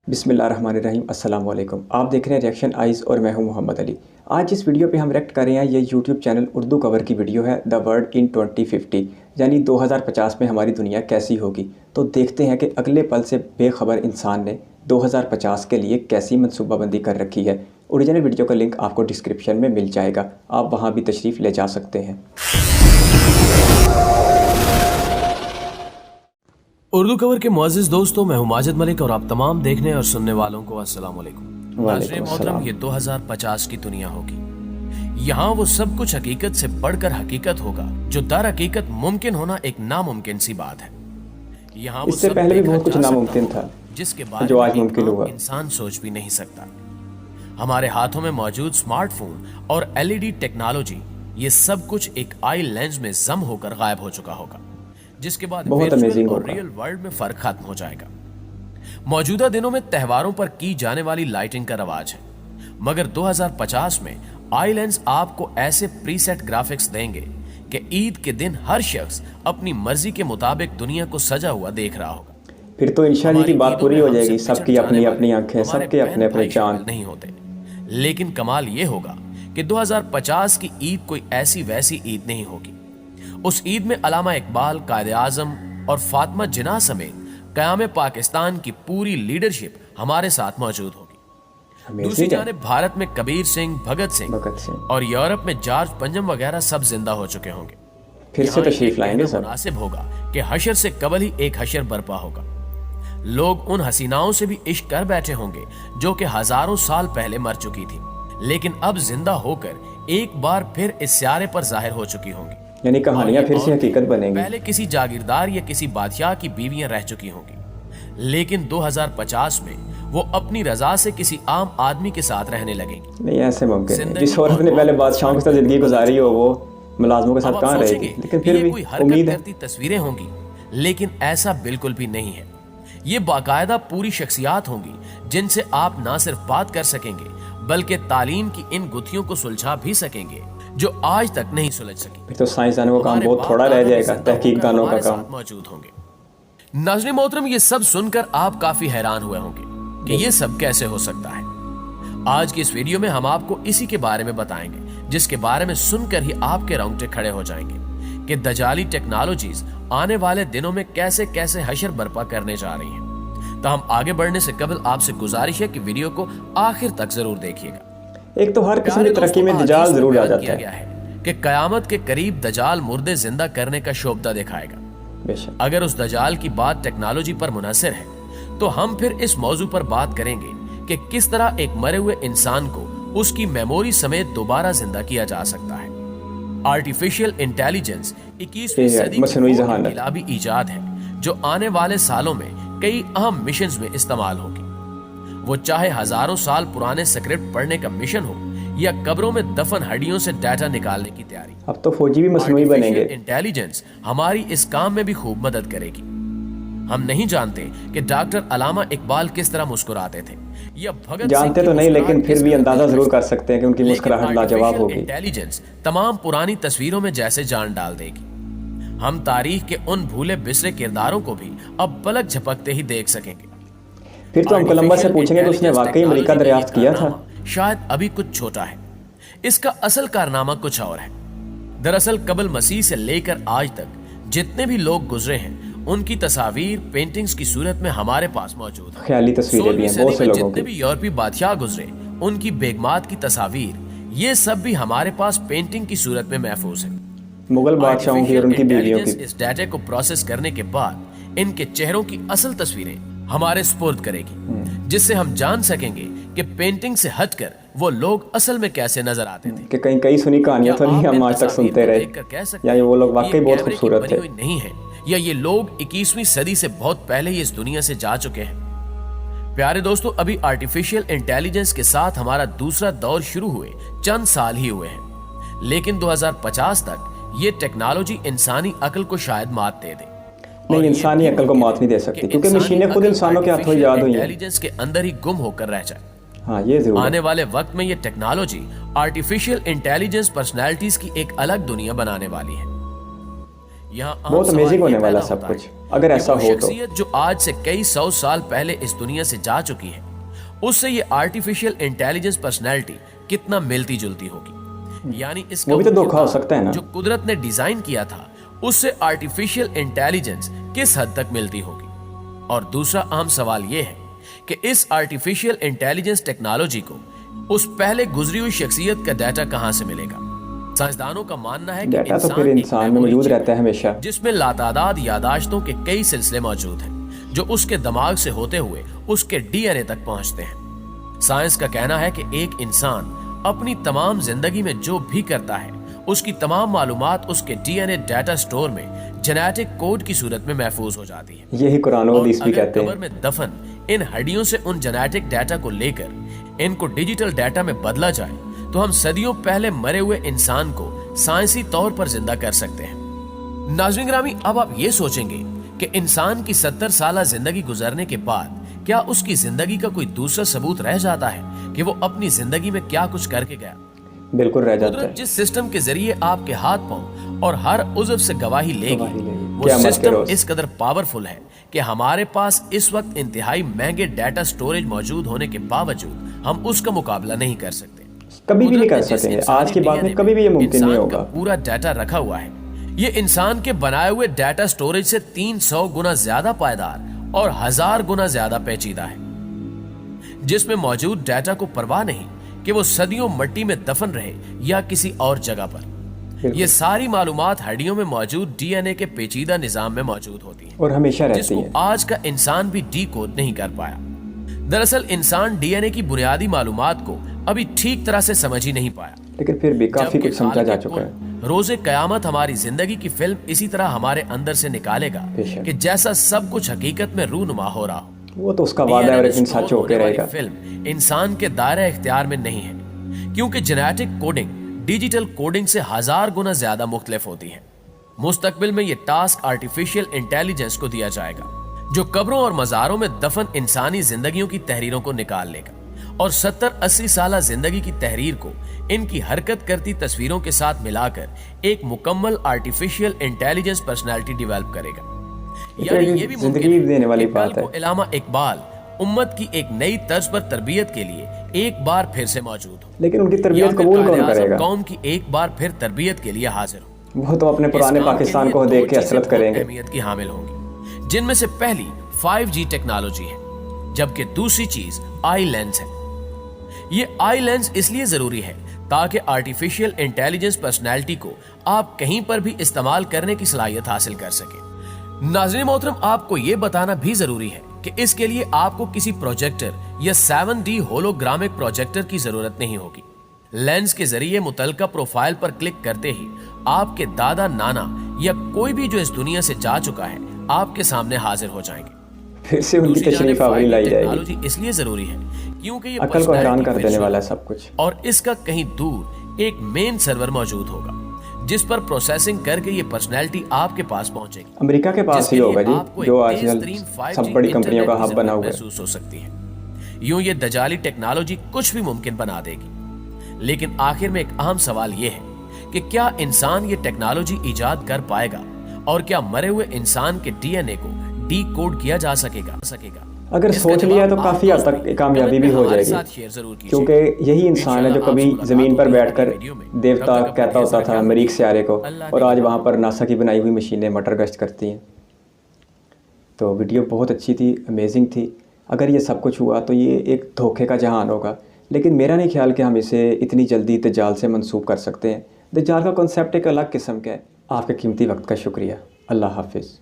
बिस्मिल्लाहिर्रहमानिर्रहीम। अस्सलाम वालेकुम। आप देख रहे हैं रिएक्शन आइज़ और मैं हूं मोहम्मद अली। आज इस वीडियो पे हम रिएक्ट कर रहे हैं। ये यूट्यूब चैनल उर्दू कवर की वीडियो है, द वर्ल्ड इन 2050, यानी 2050 में हमारी दुनिया कैसी होगी। तो देखते हैं कि अगले पल से बेखबर इंसान ने 2050 के लिए कैसी मनसूबाबंदी कर रखी है। ओरिजिनल वीडियो का लिंक आपको डिस्क्रिप्शन में मिल जाएगा, आप वहाँ भी तशरीफ़ ले जा सकते हैं। उर्दू कवर के मुअज़्ज़िज़ दोस्तों, मैं हूं माजिद मलिक और आप तमाम देखने और सुनने वालों को अस्सलाम वालेकुम। नाज़रीन मोहतरम, ये 2050 की दुनिया होगी। यहाँ वो सब कुछ हकीकत से बढ़कर हकीकत होगा जो दर हकीकत मुमकिन होना एक नामुमकिन सी बात है। यहाँ इससे पहले भी बहुत कुछ नामुमकिन था जिसके बारे जो आज में मुमकिन हुआ। इंसान सोच भी नहीं सकता। हमारे हाथों में मौजूद स्मार्टफोन और LED टेक्नोलॉजी, ये सब कुछ एक आई लेंस में जम होकर गायब हो चुका होगा, जिसके बाद बहुत अमेजिंग और होगा। रियल वर्ल्ड में फर्क खत्म हो जाएगा। मौजूदा दिनों में त्योहारों पर की जाने वाली लाइटिंग का रवाज है, मगर 2050 में आई लेंस आपको ऐसे प्रीसेट ग्राफिक्स देंगे कि ईद के दिन हर शख्स अपनी मर्जी के मुताबिक दुनिया को सजा हुआ देख रहा होगा। फिर तो इंशाअल्लाह की बात पूरी हो जाएगी। सबकी अपनी अपनी आंखें, हमारे सबके अपने अपने बहन भाई चांद। नहीं होते, लेकिन कमाल ये होगा कि 2050 की ईद कोई ऐसी वैसी ईद नहीं होगी। उस ईद में अलामा इकबाल, कायदे आजम और फातिमा जिन्ना समेत क़याम पाकिस्तान की पूरी लीडरशिप हमारे साथ मौजूद होगी। दूसरी जानिब भारत में कबीर सिंह, भगत सिंह और यूरोप में जॉर्ज पंजम वगैरह सब जिंदा हो चुके होंगे। फिर से तशरीफ लाएंगे सब। मुनासिब होगा कि हशर से कबल ही एक हशर बर्पा होगा। लोग उन हसीनाओं से भी इश्क कर बैठे होंगे जो कि हजारों साल पहले मर चुकी थी, लेकिन अब जिंदा होकर एक बार फिर इस स्यारे पर जाहिर हो चुकी होंगी। यानी कहानियां फिर से हकीकत बनेंगी। पहले किसी जागीरदार या किसी बादशाह की बीवियां रह चुकी होंगी, लेकिन 2050 में वो अपनी रजा से किसी आम आदमी के साथ रहने लगेंगी। नहीं, ऐसे मुमकिन है। जिस औरत ने पहले बादशाहों के साथ जिंदगी गुजारी हो वो मुलाजमों के साथ कहाँ रहेगी। लेकिन फिर भी उम्मीद है। तस्वीरें होंगी, लेकिन ऐसा बिल्कुल भी नहीं है। ये बाकायदा पूरी शख्सियात होंगी जिनसे आप ना सिर्फ बात कर सकेंगे बल्कि तालीम की इन गुत्थियों को सुलझा भी सकेंगे जो आज तक नहीं सुलझ सकी। फिर तो साइंसदानों का काम बहुत थोड़ा रह जाएगा, तहकीकदानों का काम मौजूद होंगे। नाज़रीन मोहतरम, ये सब सुनकर आप काफी हैरान हुए होंगे कि ये सब कैसे हो सकता है। आज की इस वीडियो में हम आपको इसी के बारे में बताएंगे, जिसके बारे में सुनकर ही आपके रोंगटे खड़े हो जाएंगे कि दजाली टेक्नोलॉजीज आने वाले दिनों में कैसे कैसे हशर बर्पा करने जा रही हैं। तो हम आगे बढ़ने से कबल आपसे गुजारिश है कि वीडियो को आखिर तक जरूर देखिएगा। एक तो हर किस्म की तरक्की में दजाल जरूर आ जाता है कि कयामत के करीब दजाल मुर्दे जिंदा करने का शोभता दिखाएगा। बेशक अगर उस दजाल की बात टेक्नोलॉजी पर मुनहसर है तो हम फिर इस मौजू पर बात करेंगे कि किस तरह एक मरे हुए इंसान को उसकी मेमोरी समेत दोबारा जिंदा किया जा सकता है। आर्टिफिशियल इंटेलिजेंस 21वीं सदी की इनकलाबी इजाद है जो आने वाले सालों में कई अहम मिशंस में इस्तेमाल होगी। वो चाहे हजारों साल पुराने स्क्रिप्ट पढ़ने का मिशन हो या कब्रों में दफन हड्डियों से डाटा निकालने की तैयारी। अब तो फौजी भी मसनूई बनेंगे। इंटेलिजेंस हमारी इस काम में भी खूब मदद करेगी। हम नहीं जानते कि डॉक्टर अलामा इकबाल किस तरह मुस्कुराते थे या भगत जानते तो नहीं, लेकिन फिर भी अंदाजा जरूर कर सकते हैं कि उनकी मुस्कुराहट लाजवाब होगी। इंटेलिजेंस तमाम पुरानी तस्वीरों में जैसे जान डाल देगी। हम तारीख के उन भूले बिसरे किरदारों को भी अब पलक झपकते ही देख सकेंगे। फिर तो हम कोलंबस से पूछेंगे कि उसने वाकई अमेरिका दरियाफ्त किया था। शायद अभी कुछ छोटा है, इसका असल कारनामा कुछ और है। दरअसल कबल मसीह से लेकर आज तक जितने भी लोग गुजरे हैं उनकी तस्वीर पेंटिंग्स की सूरत में हमारे पास मौजूद है। ख्याली तस्वीरें भी हैं बहुत से लोगों की। जितने भी यूरोपीय बादशाह गुजरे उनकी बेगमात की तस्वीर, ये सब भी हमारे पास पेंटिंग की सूरत में महफूज है। मुगल बादशाहों की और उनकी बीवियों की। इस डाटा को प्रोसेस करने के बाद इनके चेहरों की असल तस्वीरें हमारे स्पुर्द करेगी, जिससे हम जान सकेंगे कि पेंटिंग से हटकर वो लोग असल में कैसे नजर आते थे। कि कई सुनी कहानियां तो नहीं हम आज तक सुनते रहे, या वो लोग वाकई बहुत खूबसूरत थे। नहीं है, या ये लोग 21वीं सदी से बहुत पहले ही इस दुनिया से जा चुके हैं। प्यारे दोस्तों, अभी आर्टिफिशियल इंटेलिजेंस के साथ हमारा दूसरा दौर शुरू हुए चंद साल ही हुए हैं, लेकिन 2050 तक ये टेक्नोलॉजी इंसानी अक्ल को शायद मात दे दे। नहीं, इंसानी अक्ल को मात नहीं दे सकती, क्योंकि मशीनें खुद इंसानों के हाथों इजाद हुई हैं। इंटेलिजेंस के अंदर ही गुम होकर रह जाए। हाँ, ये जरूर। आने वाले वक्त में ये टेक्नोलॉजी आर्टिफिशियल इंटेलिजेंस पर्सनालिटीज की एक अलग दुनिया बनाने वाली है। यहाँ बहुत अमेजिंग होने वाला सब कुछ। اگر ایسا وہ ہو تو شخصیت جو آج سے کئی 100 سال پہلے اس دنیا سے جا چکی ہے، اس سے یہ آرٹیفیشل انٹیلیجنس پرسنالٹی کتنا ملتی جلتی ہوگی؟ یعنی اس کا وہ بھی تو وہ دھوکا ہو کردار سکتا ہے نا۔ جو قدرت نے ڈیزائن کیا تھا اس سے آرٹیفیشل انٹیلیجنس کس حد تک ملتی ہوگی؟ اور دوسرا اہم سوال یہ ہے کہ اس آرٹیفیشل انٹیلیجنس ٹیکنالوجی کو اس پہلے گزری ہوئی شخصیت کا ڈیٹا کہاں سے ملے گا؟ سائنسدانوں کا ماننا ہے کہ ڈیٹا تو پھر ایک انسان میں میموری موجود چپ رہتا ہے ہمیشہ۔ جس میں لاتعداد یاداشتوں کے کئی سلسلے موجود ہیں جو اس کے دماغ سے ہوتے ہوئے اس کے ڈی این اے تک پہنچتے ہیں۔ سائنس کا کہنا ہے کہ ایک انسان اپنی تمام زندگی میں جو بھی کرتا ہے اس کی تمام معلومات اس کے D N A data store میں جینیٹک کوڈ کی صورت میں محفوظ ہو جاتی ہے۔ یہی قرآن و حدیث بھی اگر کہتے قبر ہیں۔ میں دفن ان ہڈیوں سے ان جینیٹک ڈیٹا کو لے کر ان کو ڈیجیٹل ڈیٹا میں بدلا جائے تو ہم صدیوں پہلے مرے ہوئے انسان کو سائنسی طور پر زندہ کر سکتے ہیں۔ ناظرین گرامی، اب آپ یہ سوچیں گے کہ انسان کی 70 سالہ زندگی گزرنے کے بعد کیا اس کی زندگی کا کوئی دوسرا ثبوت رہ جاتا ہے کہ وہ اپنی زندگی میں کیا کچھ کر کے گیا؟ بالکل رہ جاتا ہے۔ قدرت جس سسٹم کے ذریعے آپ کے ہاتھ پاؤں اور ہر عضو سے گواہی لے گی، وہ قیامت کے سسٹم روز۔ اس قدر پاورفل ہے کہ ہمارے پاس اس وقت انتہائی مہنگے ڈیٹا سٹوریج موجود ہونے کے باوجود ہم اس کا مقابلہ نہیں کر سکتے۔ کبھی بھی نہیں کر قدرت نے جس سکیں گے، انسانی آج کی بات DNA میں کبھی بھی یہ ممکن نہیں انسان کا ہوگا۔ پورا ڈیٹا رکھا ہوا ہے، یہ انسان کے بنائے ہوئے ڈیٹا سٹوریج سے 300 گنا زیادہ پائیدار اور 1000 گنا زیادہ پیچیدہ ہے، جس میں موجود ڈیٹا کو پرواہ نہیں کہ وہ صدیوں مٹی میں دفن رہے یا کسی اور جگہ پر۔ یہ ساری معلومات ہڈیوں میں موجود ڈی این اے کے پیچیدہ نظام میں موجود ہوتی ہیں اور ہمیشہ جس رہتی کو ہیں۔ آج کا انسان بھی ڈی کوڈ نہیں کر پایا۔ دراصل انسان ڈی این اے کی بنیادی معلومات کو ابھی ٹھیک طرح سے سمجھ ہی نہیں پایا، لیکن پھر بھی کافی جبکہ کچھ سمجھا جا خالق چکا ہے۔ کل روز قیامت ہماری زندگی کی فلم اسی طرح ہمارے اندر سے نکالے گا بے شک۔ کہ جیسا سب کچھ حقیقت میں رونما ہو رہا ہو۔ وہ تو اس کا وعدہ ہے اور ایک دن سچ ہو کے رہے گا۔ فلم انسان کے دائرہ اختیار میں نہیں ہے کیونکہ جینیٹک کوڈنگ ڈیجیٹل کوڈنگ سے 1000 گنا زیادہ مختلف ہوتی ہے۔ مستقبل میں یہ ٹاسک آرٹیفیشل انٹیلیجنس کو دیا جائے گا جو قبروں اور مزاروں میں دفن انسانی زندگیوں کی تحریروں کو نکال لے گا اور 70-80 سالہ زندگی کی تحریر کو ان کی حرکت کرتی تصویروں کے ساتھ ملا کر ایک مکمل آرٹیفیشل انٹیلیجنس پرسنالٹی ڈیولپ کرے گا۔ یعنی یہ بھی ممکن زندگی دینے ہے والی کہ بات کل ہے۔ کو علامہ اقبال امت کی ایک نئی طرز پر تربیت کے لیے ایک بار پھر سے موجود ہو، لیکن ان کی یا تربیت پھر قبول کون قائد کرے اعظم گا؟ قوم کی ایک بار پھر تربیت کے لیے حاضر ہو۔ وہ تو اپنے پرانے اس کام کے پاکستان لیے کو دو دیکھ کے چیزیں حسرت بہت کریں گے۔ اہمیت کی حامل ہوں گی، جن میں سے پہلی 5G ٹیکنالوجی ہے جبکہ دوسری چیز آئی لینس ہے۔ یہ آئی لینس اس لیے ضروری ہے تاکہ آرٹیفیشل انٹیلیجنس پرسنالٹی کو آپ کہیں پر بھی استعمال کرنے کی صلاحیت حاصل کر سکیں۔ ناظرین محترم، آپ کو یہ بتانا بھی ضروری ہے کہ اس کے لیے آپ کو کسی پروجیکٹر یا 7D ہولوگرامک پروجیکٹر کی ضرورت نہیں ہوگی۔ لینس کے ذریعے متعلقہ پروفائل پر کلک کرتے ہی آپ کے دادا نانا یا کوئی بھی جو اس دنیا سے جا چکا ہے آپ کے سامنے حاضر ہو جائیں گے۔ پھر سے ان کی دوسری تشریف جانب آوری لائی جائے گی۔ ٹیکنالوجی اس لیے ضروری ہے کیونکہ یہ عقل کو حیران کر personality دینے والا ہے visual سب کچھ۔ اور اس کا کہیں دور ایک مین سرور موجود ہوگا جس پر پروسیسنگ کر کے یہ پرسنالٹی آپ کے پاس پہنچے گی، امریکہ کے جس پاس کے ہی لیے ہوگا جی، آپ کو جو ایک آج تیز کل ترین 5G سب بڑی کمپنیوں کا انٹرنیٹ ہب کی بنا ضرورت ہوا ہے۔ محسوس ہو سکتی ہے۔ یوں یہ دجالی ٹیکنالوجی کچھ بھی ممکن بنا دے گی، لیکن آخر میں ایک اہم سوال یہ ہے کہ کیا انسان یہ ٹیکنالوجی ایجاد کر پائے گا اور کیا مرے ہوئے انسان کے ڈی این اے کو ڈی کوڈ کیا جا سکے گا؟ اگر سوچ لیا تو کافی حد تک کامیابی بھی ہو جائے گی، کیونکہ یہی انسان ہے جو کبھی زمین پر بیٹھ کر دیوتا کہتا ہوتا تھا مریخ سیارے کو، اور آج وہاں پر ناسا کی بنائی ہوئی مشینیں مٹر گشت کرتی ہیں۔ تو ویڈیو بہت اچھی تھی، امیزنگ تھی۔ اگر یہ سب کچھ ہوا تو یہ ایک دھوکے کا جہان ہوگا، لیکن میرا نہیں خیال کہ ہم اسے اتنی جلدی دجال سے منسوب کر سکتے ہیں۔ دجال کا کنسیپٹ ایک الگ قسم کا ہے۔ آپ کے قیمتی وقت کا شکریہ۔ اللہ حافظ۔